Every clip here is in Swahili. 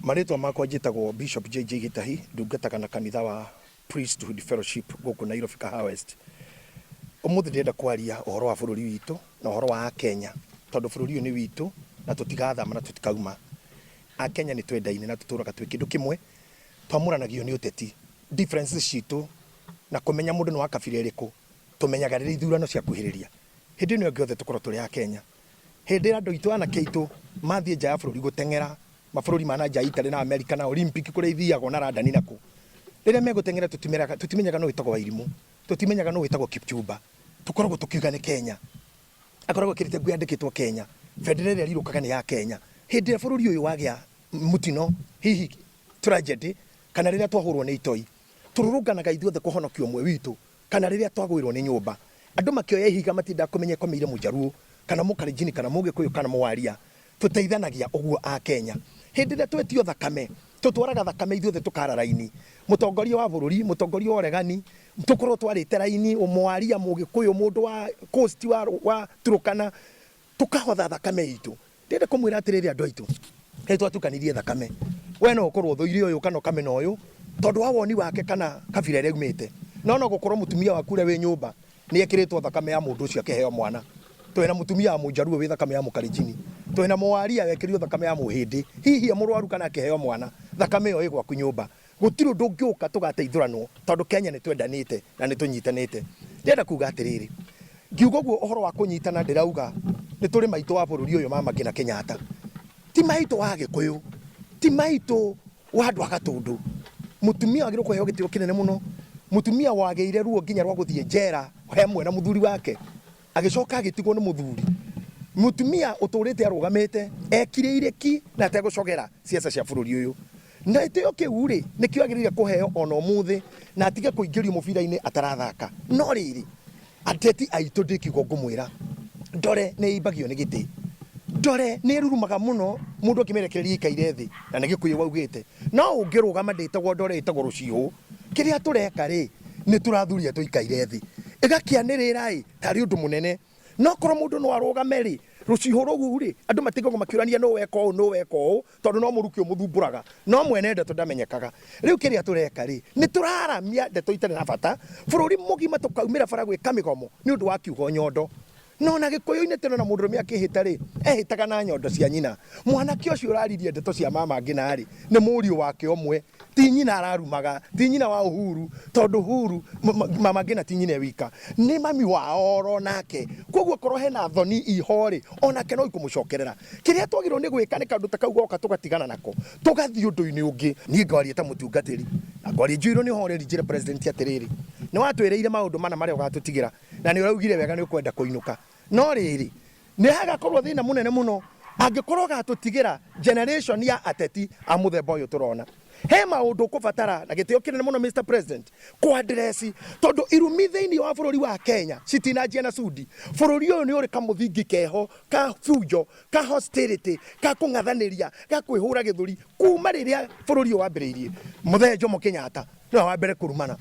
Maritwa makwa njitagwo Bishop JJ Gitahi, ndungataga na kanitha wa Priesthood Fellowship guku Nairobi Kahawa West. Umuthi ndenda kwaria uhoro wa bururi witu na uhoro wa Kenya, tondu bururi uyu ni witu na tutigathama na tutikauma. Kenya ni twendaine na tuturaga twi kindu kimwe, twamuranagio ni uteti, differences citu na kumenya mundu ni wa kabira iriku, tumenyaga riri ithurano cia kuhiriria. Hindi ni yothe tukorwo turi a Kenya. Hindi andu itu ana keitu mathie nja ya bururi gutengera mabũrũri ma nanja Italy na America na Olympic kuria ithiagwo na London nako. Riria megutengera tutimenyaga no witagwo Wairimu, tutimenyaga no witagwo Kipchumba. Tukoragwo tukiuga ni Kenya. Akoragwo kirite ngui andikitwo Kenya. Federal rirukaga ni ya Kenya. Hindi bũrũri uyu wagia mutino hihi tragedy kana riria twahurwo ni itoi. Tururunganaga ithuothe kuhonokio mwe witu kana riria twagwirwo ni nyumba. Andu makioya ihiga matinda kumenya komeire Mujaruo kana Mukalenjin kana Mugikuyu kana Mwaria. Tuteithanagia uguo a Kenya. Hindi ria twetio thakame tutwaraga thakame ithuothe tukara raini. Mutongoria wa bururi, mutongoria wa uregani, tukorwo twarite raini, Mwaria, Mugikuyu, mundu wa coast wa Turukana, tukahotha thakame itu. Ndende kumwira atiriri andu aitu twatukanithie thakame. We no ukorwo thuire uyu kana kamena uyu tondu wa woni wake kana kabira ria umite. No gukorwo mutumia waku ria wi nyumba ni ekiritwo thakame ya mundu ucio akiheo mwana. Twena mutumia wa Mujaruo wi thakame ya Mukalenjin. Twena Mwaria wekirio thakame ya Muhindi. Hihi murwaru kana akiheo mwana. Thakame yo igwa kunyoba. Gutiro ndungiuka tugateithurano tondu Kenya ni twendanite na ni tunyitanite. Ndenda kuga atiriri. Ngiugo guo uhoro wa kunyitana ndirauga ni turi maitu wa bururi uyu mama kina Kenyatta. Ti maitu wa Gikuyu. Ti maitu wa andu agatundu. Mutumia agirwo kuheo gitio kinene muno. Mutumia wageire ruo nginya rwa guthie njera hemwe na muthuri wake. Agicoka agitigwo ni muthuri. Mutumia uturite arugamite ekire ireki na ategucogera ciaca cia bururi uyu. Na itio kiuri nikio agirire kuheo ona umuthi na atige kuingirio mubira-ini atarathaka. No riri ateti aitu ndikigo ngumwira ndore ni ibagio ni giti. Ndore ni rurumaga muno mundu akimerekereria ikaire thi na Gikuyu waugite. No ungirugama nditagwo ndore itagwo ruciu. Kiria tureka ri ni turathuria tuikaire thi. Igakianirira tari undu munene. No korwo mundu no arugame ri ruciho rugu ri andu matigago makiurania no weka uu tondu no muruki umuthumburaga no mwene ndeto ndamenyekaga. Riu kiria tureka ri ni turaramia ndeto itari na bata bururi mugima tukaumira bara gwika migomo ni undu wa kiugo nyondo. No na Gikuyu-ini teno na mundu rumia akihita ri ehitaga na nyondo cia nyina. Mwanake ucio uraririe ndeto cia mama ngina ri ni muriu wake omwe ti nyina ararumaga ti nyina wa Uhuru tondu Uhuru mama ngina ti nyina wika ni mami wa oro nake. Koguo korwo hena thoni ihori onake no ikumucokerera. Kiria twagirwo ni gwika ni kandu takaugoka tugatigana nako tugathii undu-ini ungi. Ni ngwaria ta mutungatiri ngwaria njiro ni horeri njire president atiriri ni watwireire maundu mana maria ugatutigira na ni uraugire wega ni ukwenda kuinuka. No riri ni hagakorwo thina munene muno angikorwo gatutigira generation ya ateti a muthemba uyu turona. He maundu kubatara na gitio kinene muno Mr President ku address tondu irumi thiini wa bururi wa Kenya citinajia na sudi. Bururi uyu ni uri kamuthingi keho ka fujo ka hostility ka kungathaniria ga kwihura githuri kuma riria bururi wambiriirie Muthee Jomo Kenyatta no wambere kurumana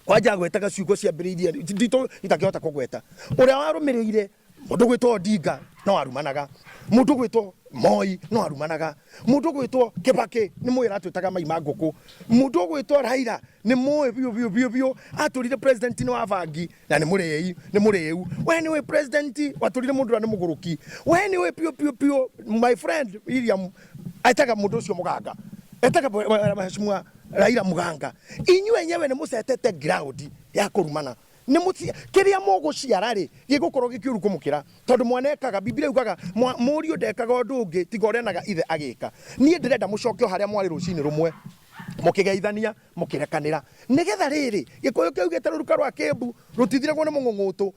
kwaja gwetaga ciugo cia mbiriirie ndito itakihota kugweta uria warumirire mundu gwitwo Odinga no arumanaga mundu gwitwo Moi no arumanaga mundu gwitwo Kibaki ni mwira atwitaga mai ma nguku mundu gwitwo Raila ni moe bio aturire president no avangi na ni mureu we ni we president waturire mundu na muguruki we ni we pio my friend William aitaga mundu ucio muganga etaga mheshimiwa Raila Muganga inywe nyewe ni musetete ground ya kurumana ni muti kiria muguciara ri gigukorwo gikiuru kumukira tondu mwanekaga Biblia ugaga murio ndekaga undu ungi tigorenaga ithe agika. Nie ndirenda mucokio haria mwari rucini rumwe mukigeithania mukirekanira nigetha riri Gikuyu kiu gitaruruka rwa Kimbu rutithiragwo ni mung'ung'utu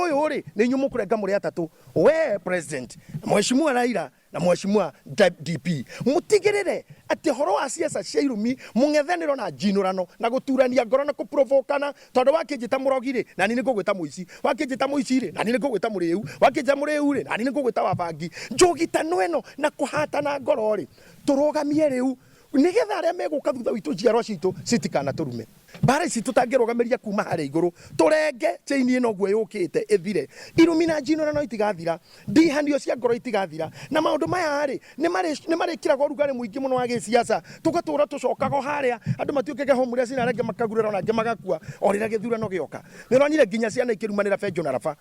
uyu ri ni nyumu kurenga muri atatu we president mheshimiwa Raila na mheshimiwa DP mutigirire ati horo wa siasa cia irumi mung'ethaniro na njinurano na guturania ngoro na kuprovokana tondu wakinjita murogire na ni ngugwita muici wakinjita muici ri na ni ngugwita muriu wakinja muriu ri na ni ngugwita wabangi njugitano eno na kuhatana ngoro ri turugamie riu nigetha aria meguka thutha witu njiarwa citu citikana turume. bara ici tutangirugamiria kuma hari iguru turenge chain ino gwe yukite ithire Illuminati no itigathira ndihanio cia ngoro itigathira na maundu maya ri ni mari kirago rugari muingi muno wa giciaca tugatura tucokago haria andu matuikege homuria cina renge makagurira na nge magakua orira githurano gioka nironire nginya ciana ikirumanira Benjo na Rafa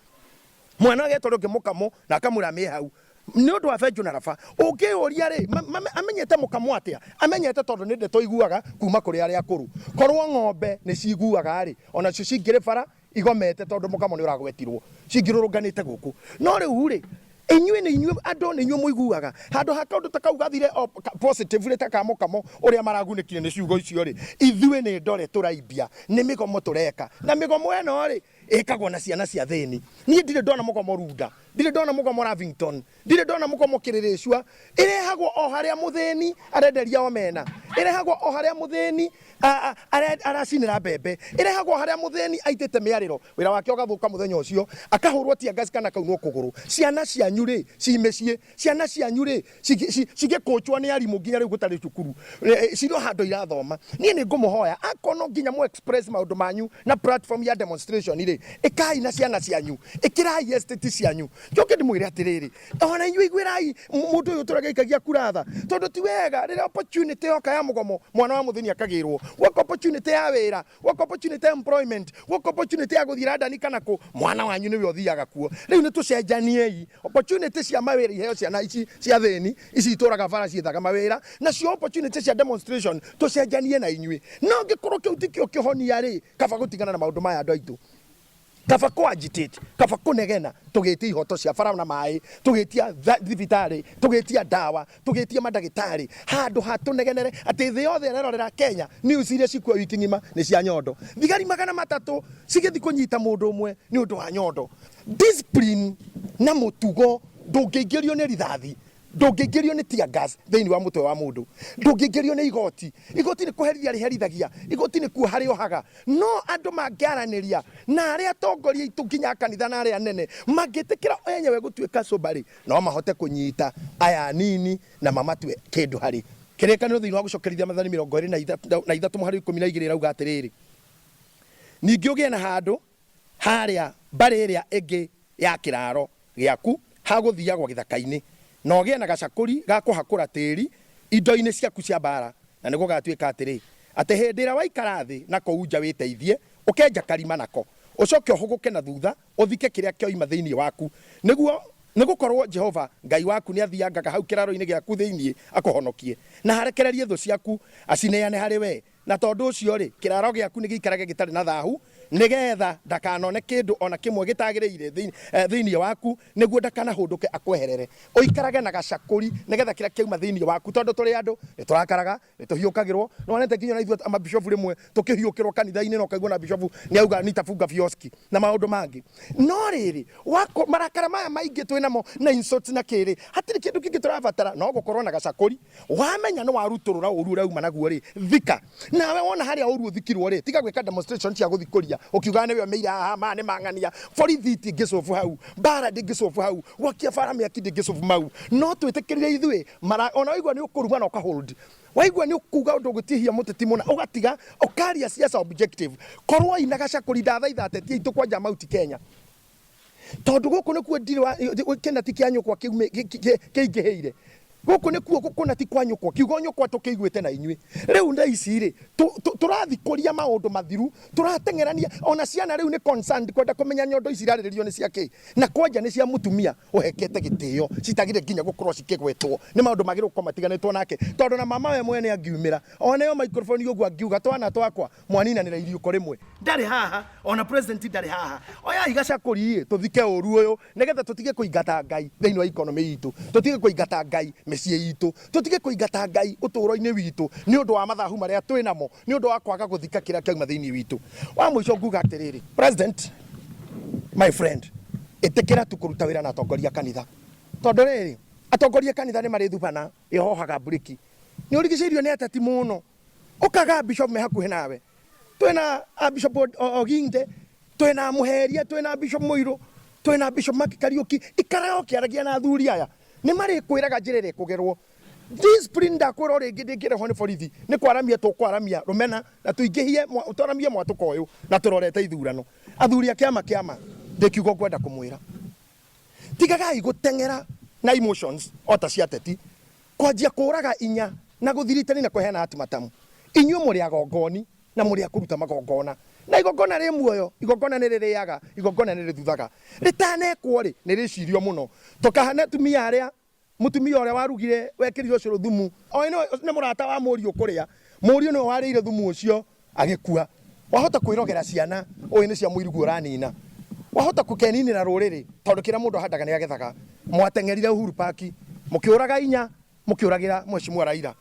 mwana getoro ngimukamo na akamura mi hau ni undu wa Benjo na Rafa ungiuria ri amenyete mukamo atia amenyete tondu ni ndeto iguaga kuma kuri aria akuru korwo ng'ombe ni ciguaga ri ona cio cingire bara igomete tondu mukamo ni uragwetirwo cingirurunganite guku no riu ri inyue ni inyue ando ni inyue muiguaga handu hakandu takaugathire positively takamukamo uria maragunikire ni ciugo icio ri ithue ni ndore turaibia ni migomo tureka na migomo eno ri ikagwo na ciana cia thini ni ndire ndona mugomo Runda ndire ndona mugomo Lavington ndire ndona mugomo Kiriricua irehagwo o haria muthini arenderia omena irehagwo o haria muthini aracinira mbembe irehagwo haria muthini aitete miariro wira wake ugathuka muthenya ucio akahurwo tia gas kana kaunwo kuguru ciana cianyu ri cimecie ciana cianyu ri cigikuchwa ni arimu nginya riu gutari cukuru ciro hando irathoma ni ngumuhoya akono nginya mu express maundu manyu na platform ya demonstration ri ikai na ciana cianyu ikirai estate cianyu njoke ndimwire atiriri ona inyui igwirai mundu uyu turageikagia kuratha tondu ti wega rira opportunity yoka ya mugomo mwana wa muthini akagirwo wako opportunity ya wira wako opportunity ya employment wako opportunity ya guthira ndani kana ku mwana wanyu niwe uthiaga kuo riu ni tucenjaniei opportunity cia mawira iheo ciana ici cia thini ici ituraga bara ciethaga mawira na cio opportunity cia demonstration tucenjanie na inyui no ngikorwo kiu tikio kihonia ri kaba gutigana na maundu maya andu aitu kaba ko agitate kaba kunegena tugetie ihoto cia bara na mai tugetia thibitari tugetia dawa tugetia madagitari handu hatunegenere ati thi yothe rerorera Kenya news iria cikwo wiki ngima ni cia nyondo thigari 300 cigethi kunyita mundu umwe ni undu wa nyondo discipline na mutugo ndungeigerio ni rithathi ndungeigerio ni tear gas thiini wa mutwe wa mundu ndungeigerio ni igoti ni kuherithia riherithagia igoti ni ku hari ohaga no andu mangiaraniria na aria atongoria itu nginya kanitha na aria nene mangitikira enyewe gutuika sobari no mahote kunyita aya nini na mamatwe kindu hari kirekaniro thiini wa gucokerithia mathani 23 muhari 12 rauga atiriri ningi ugie na handu haria bari iria ingi ya kiraro giaku haguthiagwa githaka-ini no gie na gacakuri ga kuhakura tiri indo-ini ciaku cia bara na niguo gatwika atiri ate hindira waikara thi na kouja witeithie ukenja karima nako ucoke uhuguke na thutha uthike kiria kioima thiini waku nigukorwo Jehova Ngai waku ni athiangaga hau kiraro-ini giaku thiini akuhonokie na harekererie thu ciaku acineane hari we na tondu ucio ri kiraro giaku ni giikarage gitari na thahu nigetha ndakanone kindu ona kimwe gitagirire thiini waku niguo ndakana hunduke akweherere uikarage na gacakuri nigetha kira kiuma thiini waku tondu turi andu niturakaraga nituhiukagirwo no nete nginya na ithuĩ amabishofu rimwe tukihiukirwo kanitha-ini no kaigua na bishofu ni auga nitafunga vioski na maundu mangi no riri wako marakara maya maingi twinamo na insults na kiri hatiri kindu kingi turabatara no gukorwo na gacakuri wamenya no waruturura uru rauma naguo ri thika nawe wona haria uru thikirwo ri tiga gwika demonstration cia guthikuria ukiuga niwe meira haha ma ni mang'ania borithi tingicofu hau bara ndingicofu hau wakia bara miaki ndingicofu mau no twitikirire ithuĩ ona waigua ni ukuruma na ukahold waigua ni ukuga undu gutihia muteti muna ugatiga ukaria siasa objective korwo ina gacakuri ndathaitha ateti aitu kwanja Mount Kenya tondu guku nikuo ndiri wa Kenya tikianyukwa kiingiheire guku nikuo gukuna ti kwanyukwa kiugo nyukwa tukiguite na inyui riu nda ici ri turathikuria maundu mathiru turatengerania ona ciana riu ni concerned kwenda kumenya nyondo ici iraririo ni ciake na kwanja ni cia mutumia uhekete gitio citagire nginya gukorwo cikigwetwo ni maundu magire gukomatiganetwo nake tondu na mama we mwene angiumira ona yo microphone yogu angiuga twana twakwa mwanina nira irio korimwe ndari haha ona president ndari haha oya igacakuri tuthike uru uyu nigetha tutige kuingata Ngai thiini wa economy itu tutige kuingata Ngai mecii itu tutige kuingata Ngai uturo-ini witu ni undu wa mathahu maria twinamo ni undu wa kwaga guthika kiria kiauma thiini witu wa mwico nguga atiriri president my friend itikira tukuruta wira na atongoria kanitha tondu riri atongoria kanitha ni marithubana ihohaga breki ni urigicirio ni atati muno ukaga bishop me hakuhi nawe twina bishop Oginde twina Muheria twina bishop Muiru twina bishop Maki Kariuki ikarao kiaragia na athuri aya ni mari kwiraga njirire kugerwo discipline ndakwira ringi ndingire ho ni borithi ni kwaramia tukwaramia rumena na tuingihie utoramia mwatuko uyu na turorete ithurano athuri a kiama ndikiugo kwenda kumwira tigagai gutengera na emotions ota cia teti kwanjia kuraga inya na guthiritani na kuheana hati matamu inyuo muri agongoni na muri akuruta magongona na igongona ri muoyo igongona ni ririaga igongona ni rithuthaga ritanekwo ri ni ricirio muno tukahana tumia aria mutumia uria warugire wekirire ucio thumu o ni murata wa murio kuria murio no warire thumu ucio agikua wahota kwirogera ciana o ni cia muirugu uranina wahota kukeninira ruriri tondu kira mundu handaga ni agethaga mwatengerire Uhuru Park mukiuraga inya mukiuragira Mheshimiwa Raila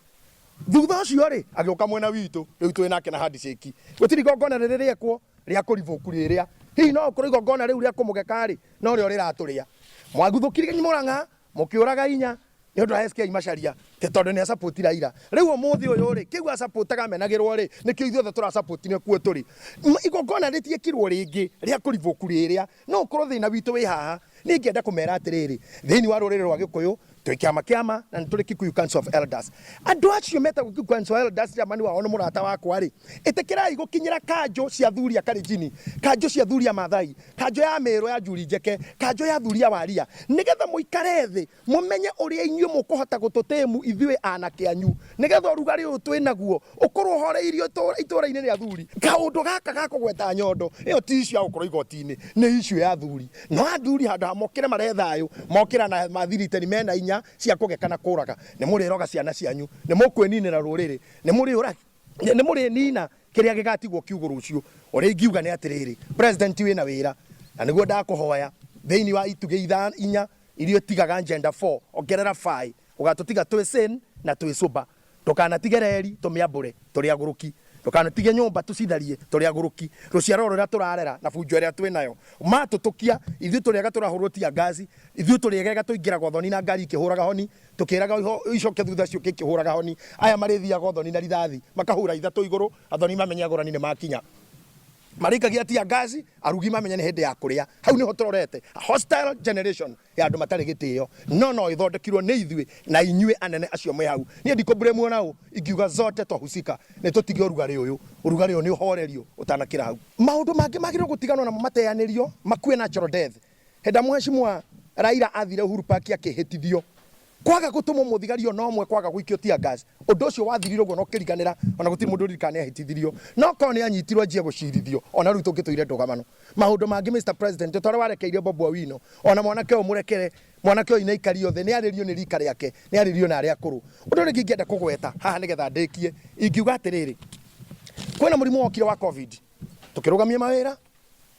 thutha ucio ri agioka mwena witu riu twi nake na handshake gutiri gongona ririekwo ria kurivuku riria hihi no kuri gongona riu ria kumugeka ri no rio riraturia mwaguthukire Murang'a mukiuraga inya ni undu SK Macharia te tondu ni support Raila riu umuthi uyu ri kiu supportaga menagirwo ri ni kiu ithuothe tura support ni kuo turi igongona ritiekirwo ringi ria kurivuku riria no korwo thina witu wi haha ni ngienda kumera atiriri thiini wa ruriri rwa Gikuyu twi kiama na turi Kikuyu Council of Elders andu acio meta Kikuyu Council of Elders jamani wao ni murata wakwa ri itikirai gukinyira kanjo cia thuri a Kalenjin kanjo cia thuri a Maathai kanjo ya Meru ya Njuri Njeke kanjo ya thuri a Waria nigetha muikare thi mumenye uria inyuo mukuhota gututemu ithui anake anyu nigetha rugari uyu twinaguo ukorwo horeirio itura-ini ria thuri kaundu gaka gakugweta nyondo iyo ti cia ukorwo igoti-ini ni issue ya thuri no athuri handu hamokire marethayo mokira na mathiritani mena inya cia kugekana kuraga ni muri roga ciana cianyu ni mukweninira ruriri ni muri nina kiria gigatigwo kiugo rucio uri ngiuga ni atiriri president wina wira na niguo ndakuhoya thiini wa ituge inya irio tigaga gender 4 ongerera 5 ugatutiga twi sin na twi suba tukanatigere tumiambure turi aguruki tukanatige nyumba tucitharie turi aguruki ruciaro ruria turarera na bunjo ria twinayo matutukia ithu turiaga turahurutia ngazi ithu turiaga tuingira gothoni na ngari ikihuraga honi tukiraga icoke thutha cio kihuraga honi aya marithia gothoni na rithathi makahura ithatu iguru athoni mamenya gorani ni makinya marikagia tia ngazi arugi mamenya ni hindi ya kuria hau niho turorete hostile generation ya andu matari gitio no ithondekirwo ni ithui na inyue anene acio me hau ni ndikombure muonao ingiuga zote twahusika ni tutige urugari uyu ni uhorerio utanakira hau maundu mangi magiro gutiganwo na mateanirio makue natural death henda Mheshimiwa Raila athire Uhuru Park akihitithio kwaga gutumwo muthigario no mwe kwaga guikio tia gas undu ucio wathirirwo go no kiriganira ona gutiri mundu ririkane ahitithirio no ko ni anyitirwo njie gucirithio ona riu tungituire ndugamano maundu mangi Mr President tore warekeire Bobi Wine ona mwanake o murekere mwanake o ina ikario the ni aririo ni rika riake ni aririo na aria akuru undu ringi ngienda kugweta haha nigetha ndikie ingiuga atiriri kwena murimu wokire wa covid tukirugamia mawira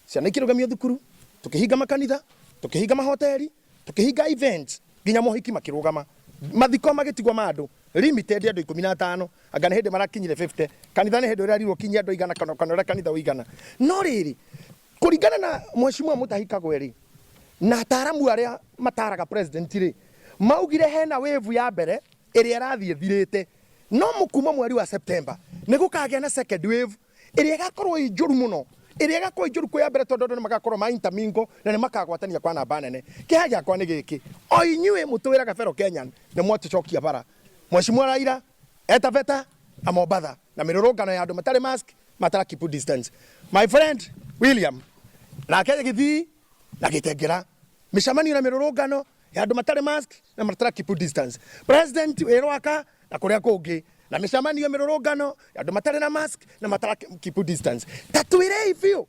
ciana ikirugamia thukuru tukihinga makanitha tukihinga mahoteli tukihinga events ginya mohiki makirugama mathiko magitigwa mandu limited andu 15 agana hindi marakinyire 50 kanitha ni hindi ririro kinyia andu igana kana kanitha uigana no riri kuringana na Mheshimiwa Mutahi Kagwe ri na ataramu aria mataraga president ri maugire hena wave ya mbere iria rathie thirite no mukuma mweri wa September nigukagia na second wave iria gakorwo injuru muno iria gakorwo injuru kwa mbere tondu ni magakorwo ma intermingo na ni makagwatania kwa namba nene kihaja kwa ni giki o inyue mutwira gabero Kenyan ni mwatucokia bara Mheshimiwa Raila etaveta amobatha na mirurungano ya andu matari mask matara keep distance my friend William na kaya githi na gitengera mishamanio na mirurungano ya andu matari mask na matara keep distance president wirwaka na kuria kungi na mishamanio mirurungano ya andu matari na mask na matara keep distance tatwire fiu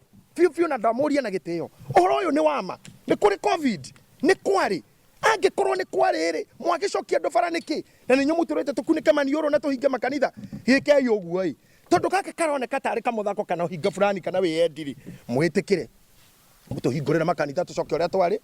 na damoria na gitio uhoro uyu ni wama ni kuri covid ni kwari angikorwo ni kwari ri mwagicokia andu bara niki na ni nyumu turete tukunike manioro na tuhinge makanitha hike uguo i tondu gaka karoneka tari kamuthako kana hinga fulani kana wiyendiri mwitikire mutuhingurira makanitha tucoke uria twari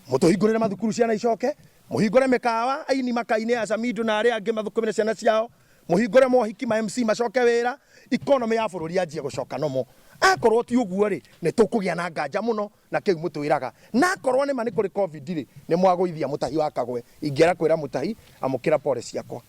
mutuhingurira mathukuru ciana icoke muhingure mikawa aini makaine ya Samido na aria angi mathukumire ciana ciao muhingure mohiki ma MC macoke wira economy ya bururi anjie gucoka nomo akorwo ti uguo ri ni tukugia na nganja muno na kiu mutwiraga na akorwo ni mani kuri covid ri ni mwaguithia Mutahi wa Kagwe ingiera kwira Mutahi amukira policy yakwa